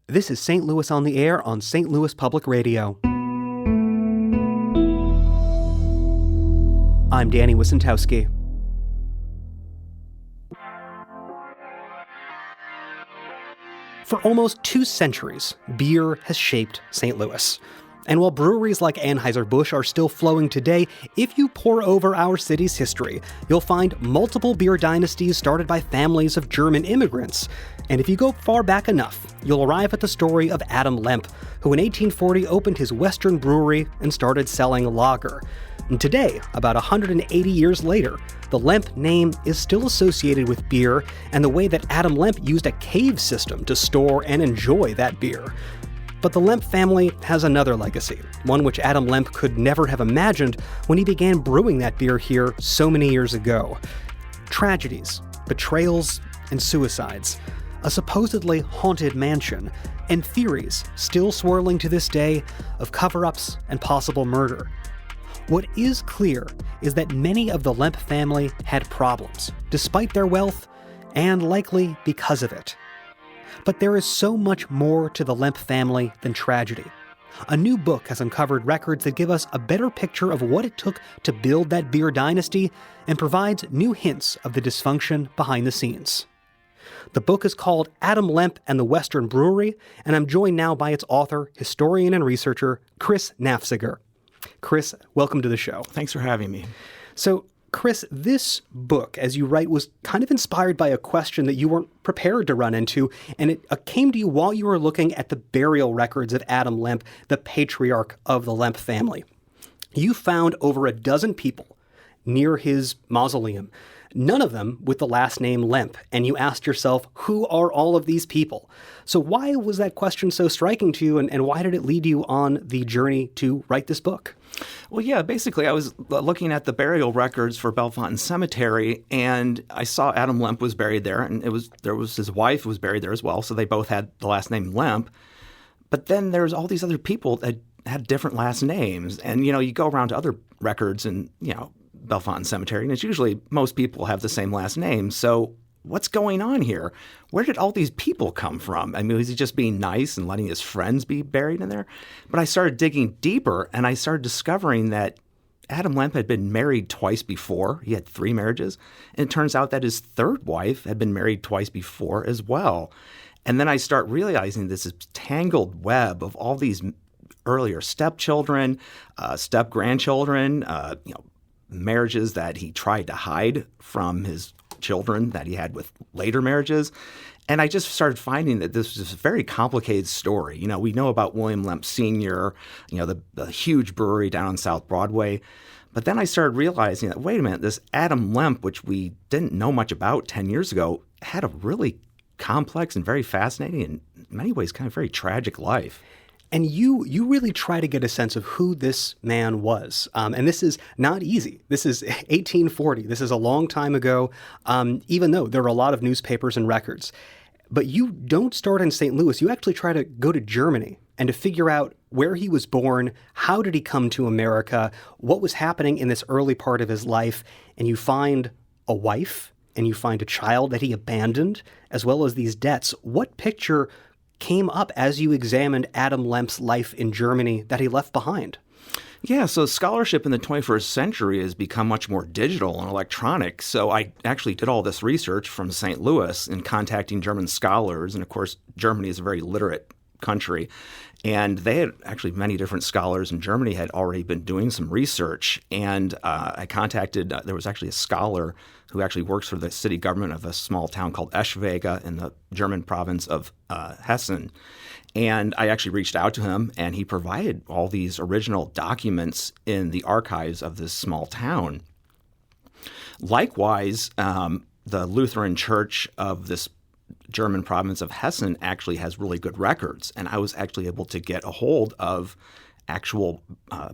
This is St. Louis on the Air on St. Louis Public Radio. I'm Danny Wysentowski. For almost 2 centuries, beer has shaped St. Louis. And while breweries like Anheuser-Busch are still flowing today, if you pore over our city's history, you'll find multiple beer dynasties started by families of German immigrants. And if you go far back enough, you'll arrive at the story of Adam Lemp, who in 1840 opened his Western Brewery and started selling lager. And today, about 180 years later, the Lemp name is still associated with beer and the way that Adam Lemp used a cave system to store and enjoy that beer. But the Lemp family has another legacy, one which Adam Lemp could never have imagined when he began brewing that beer here so many years ago. Tragedies, betrayals, and suicides, a supposedly haunted mansion, and theories still swirling to this day of cover-ups and possible murder. What is clear is that many of the Lemp family had problems, despite their wealth, and likely because of it. But there is so much more to the Lemp family than tragedy. A new book has uncovered records that give us a better picture of what it took to build that beer dynasty and provides new hints of the dysfunction behind the scenes. The book is called Adam Lemp and the Western Brewery, and I'm joined now by its author, historian and researcher, Chris Naffziger. Chris, welcome to the show. Thanks for having me. So, Chris, this book, as you write, was kind of inspired by a question that you weren't prepared to run into, and it came to you while you were looking at the burial records of Adam Lemp, the patriarch of the Lemp family. You found over a dozen people near his mausoleum, none of them with the last name Lemp, and you asked yourself, who are all of these people? So why was that question so striking to you, and why did it lead you on the journey to write this book? Well, yeah, basically I was looking at the burial records for Bellefontaine Cemetery, and I saw Adam Lemp was buried there, and there was his wife who was buried there as well, so they both had the last name Lemp. But then there's all these other people that had different last names, and, you go around to other records and, Bellefontaine Cemetery, and it's usually most people have the same last name. So what's going on here? Where did all these people come from? I mean, was he just being nice and letting his friends be buried in there? But I started digging deeper, and I started discovering that Adam Lemp had been married twice before. He had 3 marriages. And it turns out that his third wife had been married twice before as well. And then I start realizing this tangled web of all these earlier stepchildren, step-grandchildren, marriages that he tried to hide from his children that he had with later marriages. And I just started finding that this was a very complicated story. We know about William Lemp Sr., the huge brewery down on South Broadway. But then I started realizing that, wait a minute, this Adam Lemp, which we didn't know much about 10 years ago, had a really complex and very fascinating and in many ways kind of very tragic life. And you really try to get a sense of who this man was. And this is not easy. This is 1840. This is a long time ago, even though there are a lot of newspapers and records. But you don't start in St. Louis. You actually try to go to Germany and to figure out where he was born, how did he come to America, what was happening in this early part of his life. And you find a wife and you find a child that he abandoned, as well as these debts. What picture came up as you examined Adam Lemp's life in Germany that he left behind? Yeah, so scholarship in the 21st century has become much more digital and electronic. So I actually did all this research from St. Louis in contacting German scholars. And of course, Germany is a very literate country. And they had actually many different scholars in Germany had already been doing some research. And I contacted, there was actually a scholar who actually works for the city government of a small town called Eschwege in the German province of Hessen. And I actually reached out to him, and he provided all these original documents in the archives of this small town. Likewise, the Lutheran Church of this German province of Hessen actually has really good records, and I was actually able to get a hold of actual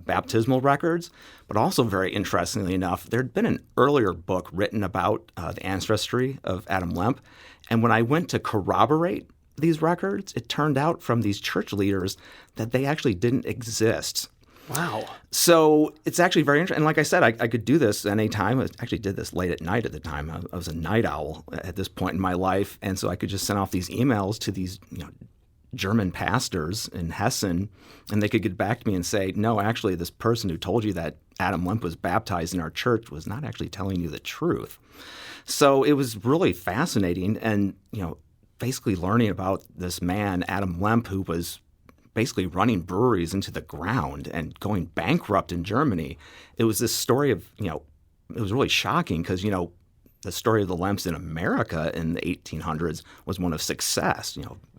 baptismal records. But also, very interestingly enough, there had been an earlier book written about the ancestry of Adam Lemp, and when I went to corroborate these records, it turned out from these church leaders that they actually didn't exist. Wow. So it's actually very interesting. And like I said, I could do this anytime. I actually did this late at night at the time. I was a night owl at this point in my life. And so I could just send off these emails to these German pastors in Hessen, and they could get back to me and say, no, actually, this person who told you that Adam Lemp was baptized in our church was not actually telling you the truth. So it was really fascinating, and basically learning about this man, Adam Lemp, who was basically running breweries into the ground and going bankrupt in Germany. It was this story of, it was really shocking because, the story of the Lemps in America in the 1800s was one of success,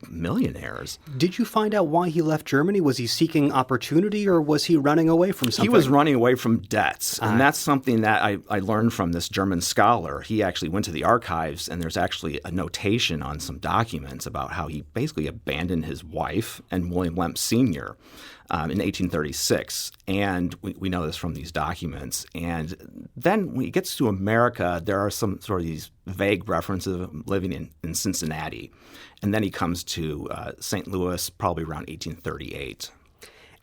millionaires. Did you find out why he left Germany? Was he seeking opportunity, or was he running away from something? He was running away from debts. And that's something that I learned from this German scholar. He actually went to the archives, and there's actually a notation on some documents about how he basically abandoned his wife and William Lemp Sr. In 1836. And we know this from these documents. And then when he gets to America, there are some sort of these vague references of living in Cincinnati. And then he comes to St. Louis probably around 1838.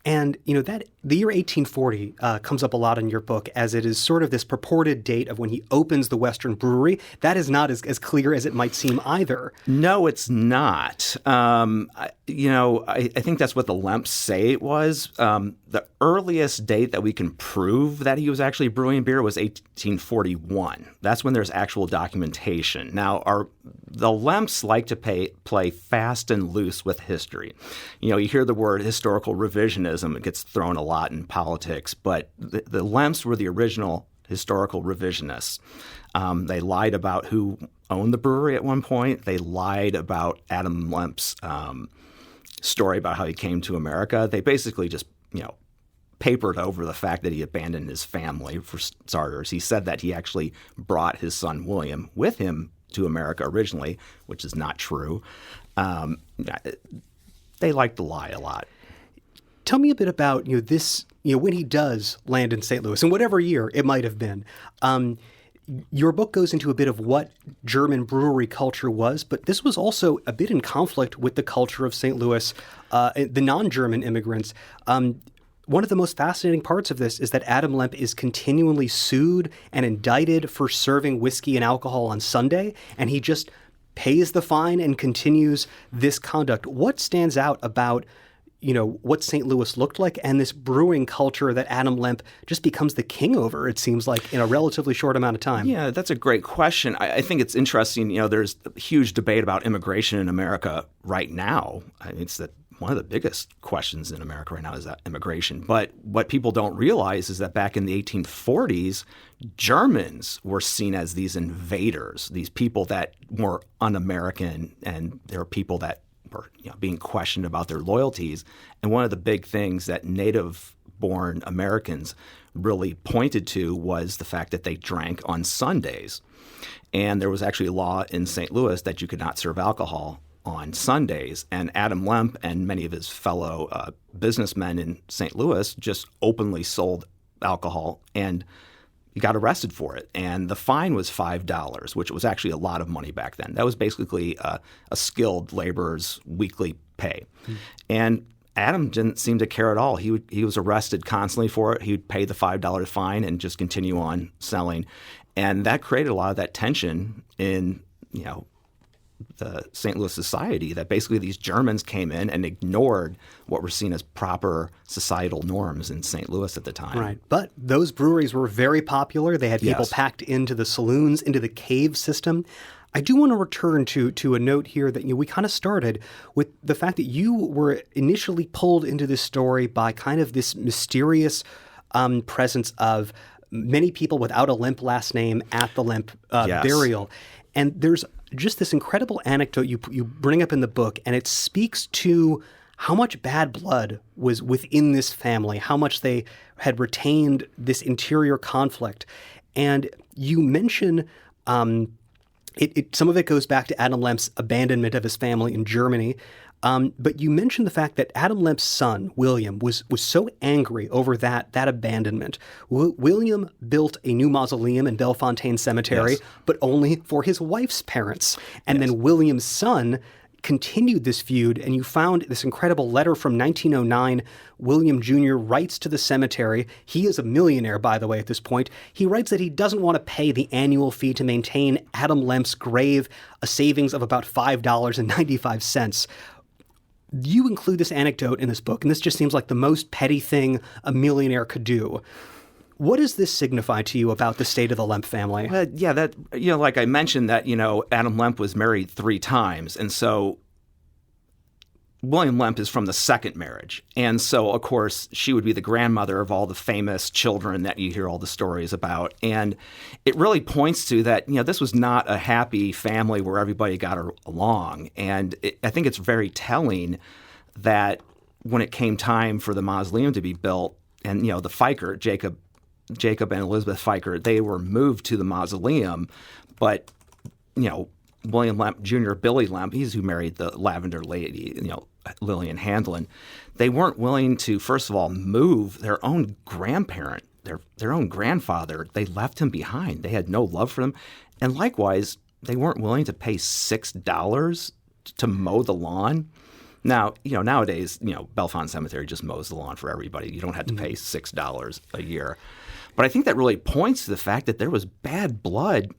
And, that the year 1840 comes up a lot in your book, as it is sort of this purported date of when he opens the Western Brewery. That is not as clear as it might seem either. No, it's not. I think that's what the Lemps say it was. The earliest date that we can prove that he was actually brewing beer was 1841. That's when there's actual documentation. Now, the Lemps like to play fast and loose with history. You hear the word historical revisionism. It gets thrown a lot in politics, but the Lemps were the original historical revisionists. They lied about who owned the brewery at one point. They lied about Adam Lemp's story about how he came to America. They basically just, papered over the fact that he abandoned his family, for starters. He said that he actually brought his son William with him to America originally, which is not true. They like to lie a lot. Tell me a bit about this. When he does land in St. Louis, in whatever year it might have been. Your book goes into a bit of what German brewery culture was, but this was also a bit in conflict with the culture of St. Louis, the non-German immigrants. One of the most fascinating parts of this is that Adam Lemp is continually sued and indicted for serving whiskey and alcohol on Sunday, and he just pays the fine and continues this conduct. What stands out about what St. Louis looked like and this brewing culture that Adam Lemp just becomes the king over, it seems like, in a relatively short amount of time? Yeah, that's a great question. I think it's interesting. There's a huge debate about immigration in America right now. It's one of the biggest questions in America right now is that immigration. But what people don't realize is that back in the 1840s, Germans were seen as these invaders, these people that were un-American, and there were people that were being questioned about their loyalties. And one of the big things that native-born Americans really pointed to was the fact that they drank on Sundays. And there was actually a law in St. Louis that you could not serve alcohol on Sundays. And Adam Lemp and many of his fellow businessmen in St. Louis just openly sold alcohol, and he got arrested for it. And the fine was $5, which was actually a lot of money back then. That was basically a skilled laborer's weekly pay. And Adam didn't seem to care at all. He was arrested constantly for it. He would pay the $5 fine and just continue on selling. And that created a lot of that tension in, the St. Louis society, that basically these Germans came in and ignored what were seen as proper societal norms in St. Louis at the time. Right. But those breweries were very popular. They had people packed into the saloons, into the cave system. I do want to return to a note here that we kind of started with the fact that you were initially pulled into this story by kind of this mysterious presence of many people without a Lemp last name at the Lemp burial. And there's just this incredible anecdote you bring up in the book, and it speaks to how much bad blood was within this family, how much they had retained this interior conflict. And you mention some of it goes back to Adam Lemp's abandonment of his family in Germany. But you mentioned the fact that Adam Lemp's son, William, was so angry over that abandonment. William built a new mausoleum in Bellefontaine Cemetery, but only for his wife's parents. And then William's son continued this feud, and you found this incredible letter from 1909. William Jr. writes to the cemetery. He is a millionaire, by the way, at this point. He writes that he doesn't want to pay the annual fee to maintain Adam Lemp's grave, a savings of about $5.95. You include this anecdote in this book, and this just seems like the most petty thing a millionaire could do. What does this signify to you about the state of the Lemp family? Well, yeah, that, like I mentioned that, Adam Lemp was married 3 times. And so William Lemp is from the second marriage. And so, of course, she would be the grandmother of all the famous children that you hear all the stories about. And it really points to that, this was not a happy family where everybody got along. And I think it's very telling that when it came time for the mausoleum to be built, and, the Fiker, Jacob and Elizabeth Fiker, they were moved to the mausoleum, but, William Lemp Jr., Billy Lemp, he's who married the Lavender lady, Lillian Handlin. They weren't willing to, first of all, move their own grandparent, their own grandfather. They left him behind. They had no love for him. And likewise, they weren't willing to pay $6 to mow the lawn. Now, nowadays, Bellefonte Cemetery just mows the lawn for everybody. You don't have to pay $6 a year. But I think that really points to the fact that there was bad blood,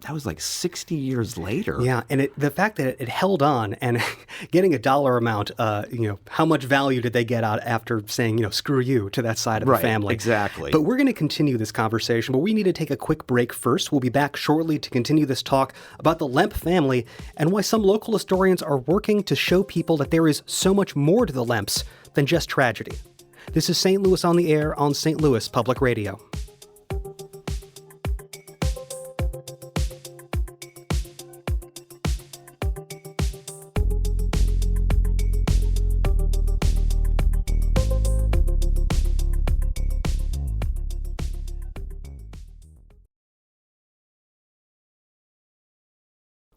that was like 60 years later. Yeah, and the fact that it held on and getting a dollar amount, how much value did they get out after saying, screw you to that side of the family? Exactly. But we're going to continue this conversation, but we need to take a quick break first. We'll be back shortly to continue this talk about the Lemp family and why some local historians are working to show people that there is so much more to the Lemps than just tragedy. This is St. Louis on the Air on St. Louis Public Radio.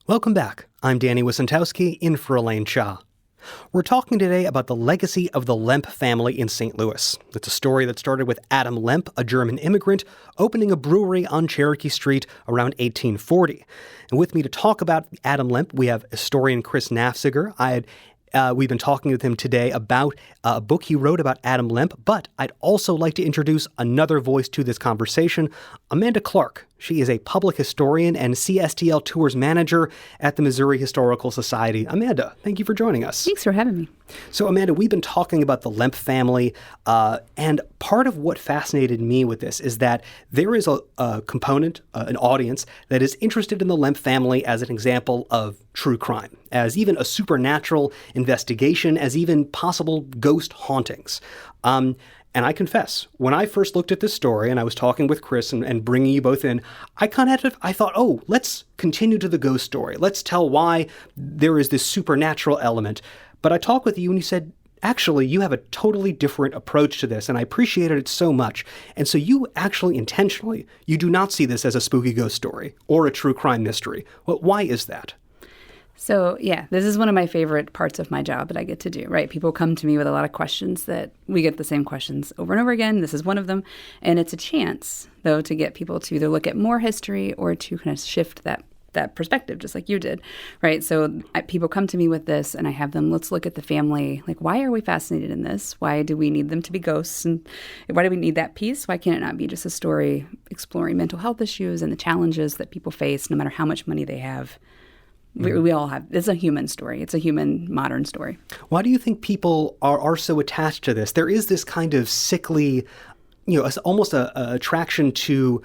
Welcome back. I'm Danny Wysentowski, in for Elaine Cha. We're talking today about the legacy of the Lemp family in St. Louis. It's a story that started with Adam Lemp, a German immigrant, opening a brewery on Cherokee Street around 1840. And with me to talk about Adam Lemp, we have historian Chris Naffziger. We've been talking with him today about a book he wrote about Adam Lemp, but I'd also like to introduce another voice to this conversation, Amanda Clark. She is a public historian and See STL Tours Manager at the Missouri Historical Society. Amanda, thank you for joining us. Thanks for having me. So, Amanda, we've been talking about the Lemp family, and part of what fascinated me with this is that there is a component, an audience, that is interested in the Lemp family as an example of true crime, as even a supernatural investigation, as even possible ghost hauntings. And I confess, when I first looked at this story and I was talking with Chris and bringing you both in, I thought, oh, let's continue to the ghost story. Let's tell why there is this supernatural element. But I talked with you and you said, actually, you have a totally different approach to this, and I appreciated it so much. And so you actually intentionally, you do not see this as a spooky ghost story or a true crime mystery. Well, why is that? So, yeah, this is one of my favorite parts of my job that I get to do, right? People come to me with a lot of questions that we get the same questions over and over again. This is one of them. And it's a chance, though, to get people to either look at more history or to kind of shift that perspective, just like you did, right? So people come to me with this, and I have them, let's look at the family. Like, why are we fascinated in this? Why do we need them to be ghosts? And why do we need that piece? Why can't it not be just a story exploring mental health issues and the challenges that people face, no matter how much money they have? We all have. It's a human story. It's a human modern story. Why do you think people are so attached to this? There is this kind of sickly, almost a attraction to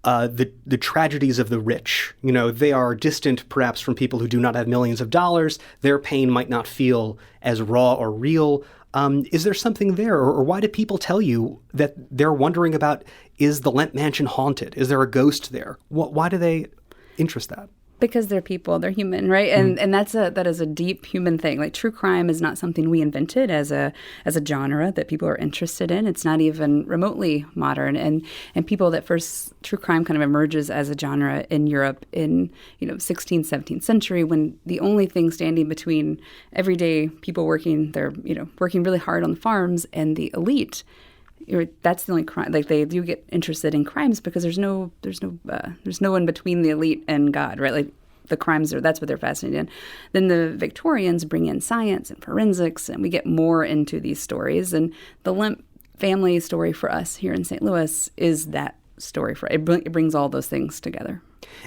the tragedies of the rich. They are distant perhaps from people who do not have millions of dollars. Their pain might not feel as raw or real. Is there something there? Or why do people tell you that they're wondering about, is the Lemp Mansion haunted? Is there a ghost there? Why do they interest that? Because they're people, they're human, right? And that is a deep human thing. Like, true crime is not something we invented as a genre that people are interested in. It's not even remotely modern. And people that first, true crime kind of emerges as a genre in Europe in 16th, 17th century, when the only thing standing between everyday people working really hard on the farms and the elite. That's the only crime. Like, they do get interested in crimes because there's no one between the elite and God, right? Like, the crimes that's what they're fascinated in. Then the Victorians bring in science and forensics, and we get more into these stories. And the Lemp family story for us here in St. Louis is that story. It brings all those things together.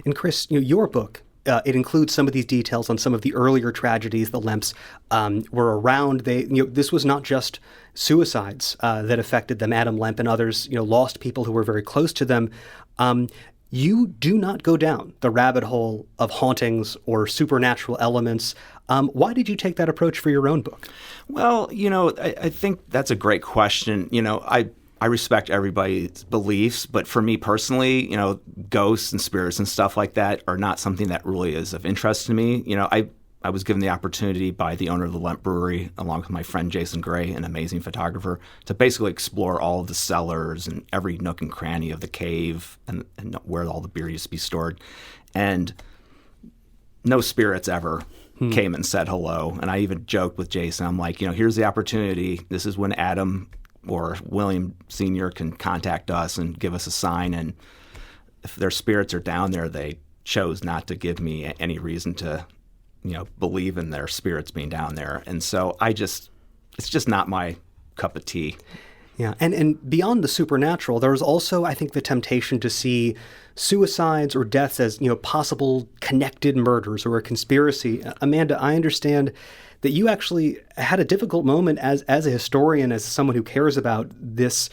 And Chris, your book it includes some of these details on some of the earlier tragedies the Lemps were around. This was not just suicides that affected them. Adam Lemp and others, lost people who were very close to them. You do not go down the rabbit hole of hauntings or supernatural elements. Why did you take that approach for your own book? Well, I think that's a great question. I respect everybody's beliefs, but for me personally, ghosts and spirits and stuff like that are not something that really is of interest to me. I was given the opportunity by the owner of the Lemp Brewery, along with my friend Jason Gray, an amazing photographer, to basically explore all of the cellars and every nook and cranny of the cave and where all the beer used to be stored. And no spirits ever came and said hello. And I even joked with Jason, I'm like, here's the opportunity. This is when Adam or William Sr. can contact us and give us a sign. And if their spirits are down there, they chose not to give me any reason to believe in their spirits being down there. And so it's just not my cup of tea. Yeah. And beyond the supernatural, there was also, I think, the temptation to see suicides or deaths as, possible connected murders or a conspiracy. Amanda, I understand that you actually had a difficult moment as a historian, as someone who cares about this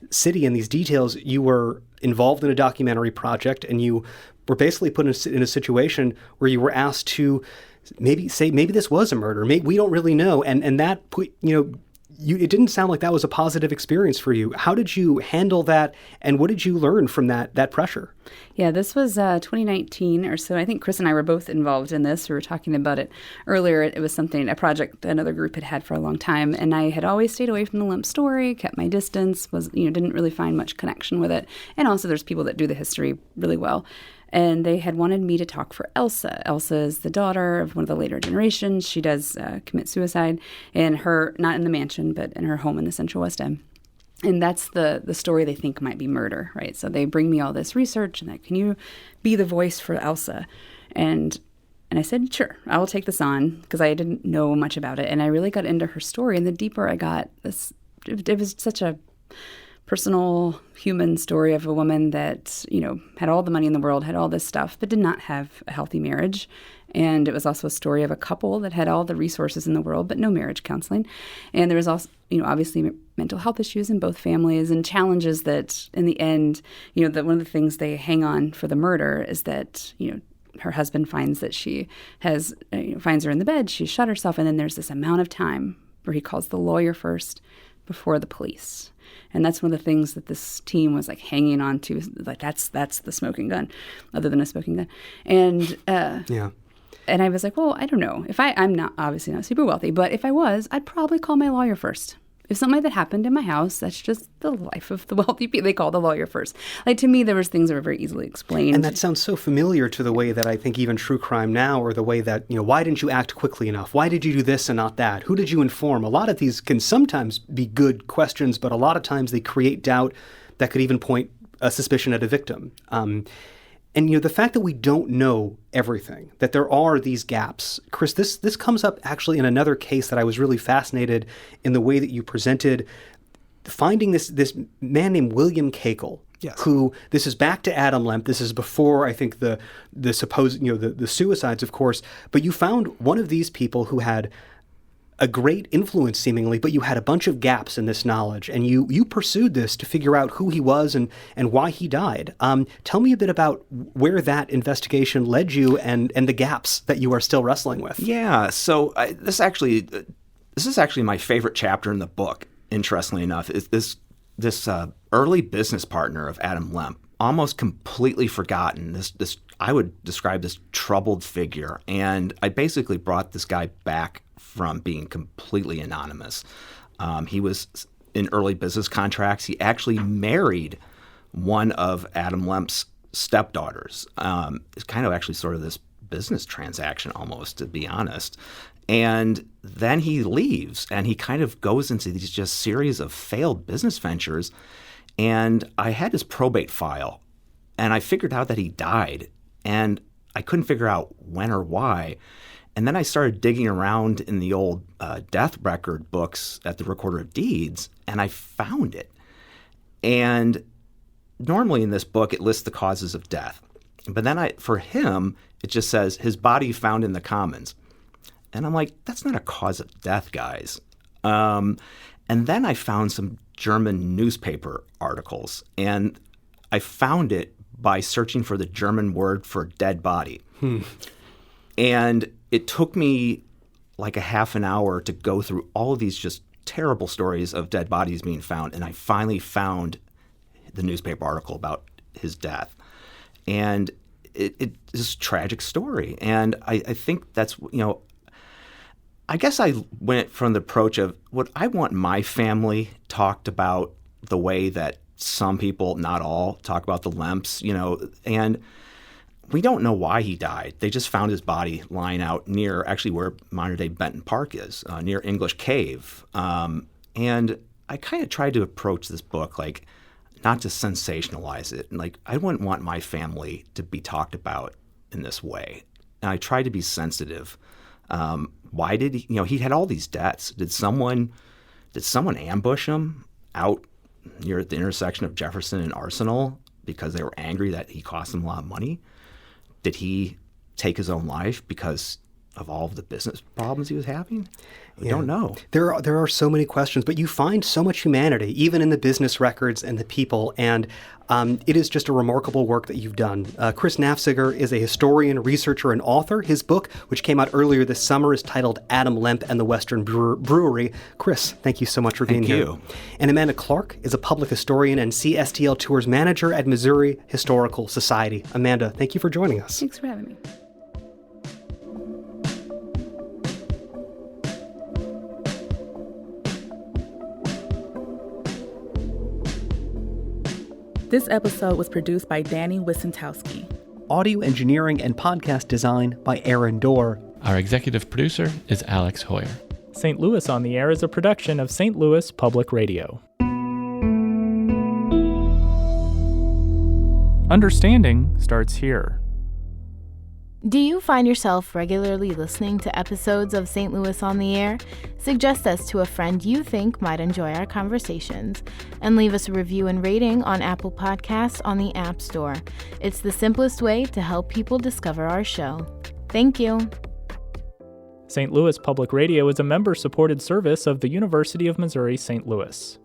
city and these details. You were involved in a documentary project, and you were basically put in a situation where you were asked to maybe this was a murder. Maybe we don't really know. And that put, it didn't sound like that was a positive experience for you. How did you handle that? And what did you learn from that pressure? Yeah, this was 2019 or so. I think Chris and I were both involved in this. We were talking about it earlier. It was a project another group had for a long time. And I had always stayed away from the Lemp story, kept my distance, didn't really find much connection with it. And also there's people that do the history really well. And they had wanted me to talk for Elsa. Elsa is the daughter of one of the later generations. She does commit suicide in her, not in the mansion, but in her home in the Central West End. And that's the story they think might be murder, right? So they bring me all this research and that, can you be the voice for Elsa? And I said, sure, I will take this on, because I didn't know much about it. And I really got into her story. And the deeper I got, it was such a personal human story of a woman that, had all the money in the world, had all this stuff, but did not have a healthy marriage. And it was also a story of a couple that had all the resources in the world, but no marriage counseling. And there was also, obviously mental health issues in both families and challenges that in the end, that one of the things they hang on for the murder is that, her husband finds that she has, finds her in the bed, she's shot herself. And then there's this amount of time where he calls the lawyer first before the police. And that's one of the things that this team was hanging on to, that's the smoking gun, other than a smoking gun. And and I was like, well, I don't know. I'm not obviously not super wealthy, but if I was, I'd probably call my lawyer first. If something like that happened in my house, that's just the life of the wealthy people. They call the lawyer first. To me, there was things that were very easily explained. And that sounds so familiar to the way that I think even true crime now, or the way that, why didn't you act quickly enough? Why did you do this and not that? Who did you inform? A lot of these can sometimes be good questions, but a lot of times they create doubt that could even point a suspicion at a victim. And the fact that we don't know everything, that there are these gaps. Chris, this comes up actually in another case that I was really fascinated in the way that you presented, finding this man named William Cagle. Yes. Who, this is back to Adam Lemp. This is before, I think, the supposed, the suicides, of course. But you found one of these people who had a great influence seemingly, but you had a bunch of gaps in this knowledge, and you pursued this to figure out who he was and why he died. Tell me a bit about where that investigation led you and the gaps that you are still wrestling with. Yeah, so this is actually my favorite chapter in the book, interestingly enough, is this early business partner of Adam Lemp, almost completely forgotten. This I would describe this troubled figure, and I basically brought this guy back from being completely anonymous. He was in early business contracts. He actually married one of Adam Lemp's stepdaughters. It's kind of actually sort of this business transaction almost, to be honest. And then he leaves, and he kind of goes into these just series of failed business ventures. And I had his probate file, and I figured out that he died, and I couldn't figure out when or why. And then I started digging around in the old death record books at the Recorder of Deeds, and I found it. And normally in this book, it lists the causes of death. But then for him, It just says, his body found in the Commons. And I'm like, that's not a cause of death, guys. And then I found some German newspaper articles, and I found it by searching for the German word for dead body. And it took me like a half an hour to go through all of these just terrible stories of dead bodies being found, and I finally found the newspaper article about his death. And it is a tragic story. And I think that's, I guess I went from the approach of what I want my family talked about the way that some people, not all, talk about the Lemps, and we don't know why he died. They just found his body lying out near actually where modern-day Benton Park is, near English Cave. And I kind of tried to approach this book like not to sensationalize it. And I wouldn't want my family to be talked about in this way. And I tried to be sensitive. Why did he had all these debts. Did someone ambush him out near the intersection of Jefferson and Arsenal because they were angry that he cost them a lot of money? Did he take his own life because of all of the business problems he was having? We don't know. There are so many questions, but you find so much humanity, even in the business records and the people, and it is just a remarkable work that you've done. Chris Naffziger is a historian, researcher, and author. His book, which came out earlier this summer, is titled Adam Lemp and the Western Brewery. Chris, thank you so much for being here. Thank you. And Amanda Clark is a public historian and See STL Tours Manager at Missouri Historical Society. Amanda, thank you for joining us. Thanks for having me. This episode was produced by Danny Wissentowski. Audio engineering and podcast design by Aaron Dorr. Our executive producer is Alex Hoyer. St. Louis on the Air is a production of St. Louis Public Radio. Understanding starts here. Do you find yourself regularly listening to episodes of St. Louis on the Air? Suggest us to a friend you think might enjoy our conversations, and leave us a review and rating on Apple Podcasts on the App Store. It's the simplest way to help people discover our show. Thank you. St. Louis Public Radio is a member-supported service of the University of Missouri St. Louis.